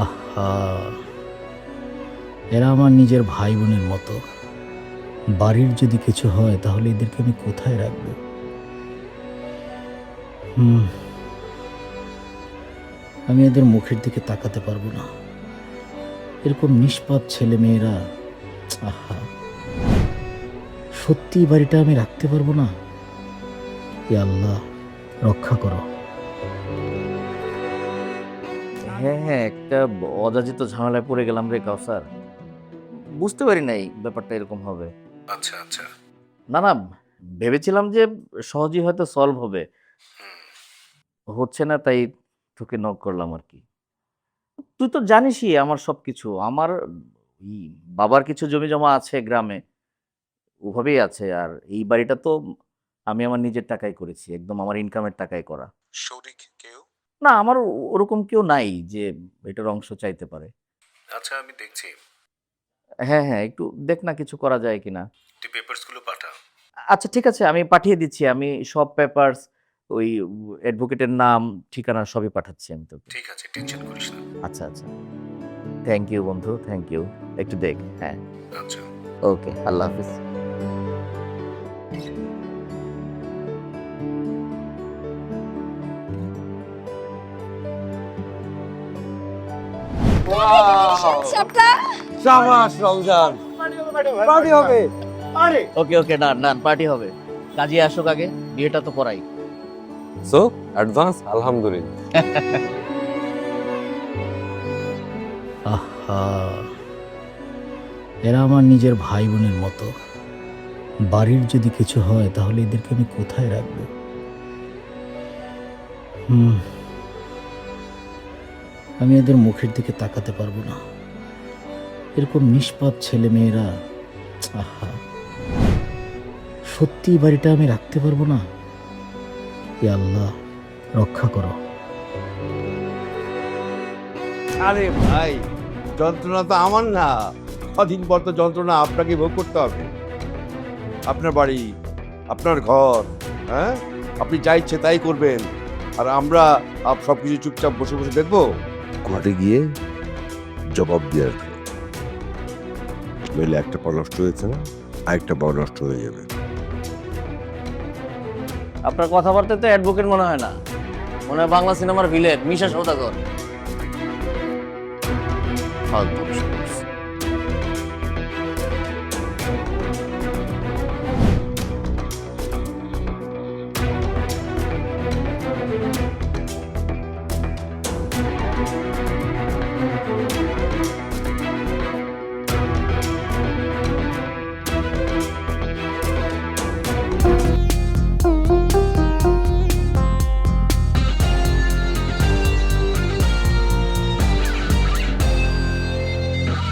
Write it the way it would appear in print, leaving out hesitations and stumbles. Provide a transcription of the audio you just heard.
আহা, এরা আমার নিজের ভাই বোনের মতো। বাড়ির যদি কিছু হয় তাহলে এদেরকে আমি কোথায় রাখবো? আমি এদের মুখের দিকে তাকাতে পারবো না। এরকম নিষ্পাপ ছেলে মেয়েরা, আহা, সত্যি এই বাড়িটা আমি রাখতে পারবো না। হে আল্লাহ, রক্ষা করো। হ্যাঁ হ্যাঁ, একটা অযাচিত ঝামেলায় পড়ে গেলাম রে কাউসার। বুঝতে পারি নাই ব্যাপারটা এরকম হবে। আচ্ছা আচ্ছা। না না, ভেবেছিলাম যে সহজেই হয়তো সলভ হবে, হচ্ছে না, তাই তোকে নক করলাম আর কি। তুই তো জানিসই আমার সবকিছু। আমার ই বাবার কিছু জমি জমা আছে গ্রামে, ওভাবেই আছে। আর এই বাড়িটা তো আমি আমার নিজের টাকায় করেছি, একদম আমার ইনকামের টাকায় করা। শরিক কেউ? না, আমার ওরকম কেউ নাই যে এটার অংশ চাইতে পারে। আচ্ছা, আমি দেখছি। হ্যাঁ হ্যাঁ, একটু দেখ না কিছু করা যায় কিনা। তুই পেপারস গুলো পাঠা। আচ্ছা ঠিক আছে, আমি পাঠিয়ে দিচ্ছি। আমি সব পেপারস, ওই অ্যাডভোকেটের নাম, ঠিকানা সবই পাঠাচ্ছি আমি তোকে। ঠিক আছে, টেনশন করিস না। আচ্ছা আচ্ছা, থ্যাংক ইউ বন্ধু, থ্যাংক ইউ। একটু দেখ। হ্যাঁ, আচ্ছা। ওকে, আল্লাহ হাফিজ। সাবাস রমজান, পার্টি হবে। ওকে ওকে, ডান ডান, পার্টি হবে। কাজে আসুক আগে, বিয়েটা তো করাই। সো অ্যাডভান্স আলহামদুলিল্লাহ। আহা, এরা আমার নিজের ভাই বোনের মতো। বাড়ির যদি কিছু হয় তাহলে এদেরকে আমি কোথায় রাখবো? আমি এদের মুখের দিকে তাকাতে পারবো না। এরকম নিষ্পাপ ছেলে মেয়েরা, আহা, সত্যি এই বাড়িটা আমি রাখতে পারবো না। হে আল্লাহ, রক্ষা করো। আরে ভাই, যন্ত্রণা তো আমার না, কদিন পর তো যন্ত্রণা আপনাকে ভোগ করতে হবে। আপনার বাড়ি, আপনার ঘর, হ্যাঁ, আপনি যা ইচ্ছে তাই করবেন, আর আমরা সবকিছু চুপচাপ বসে বসে দেখবো। ঘরে গিয়ে জবাব দিয়ে রাখবে, নইলে একটা পা নষ্ট হয়েছে না, আরেকটা পা নষ্ট হয়ে যাবে। আপনার কথাবার্তা তো অ্যাডভোকেট মনে হয় না, মনে হয় বাংলা সিনেমার ভিলেন মিশা সওদাগর। ফালতু।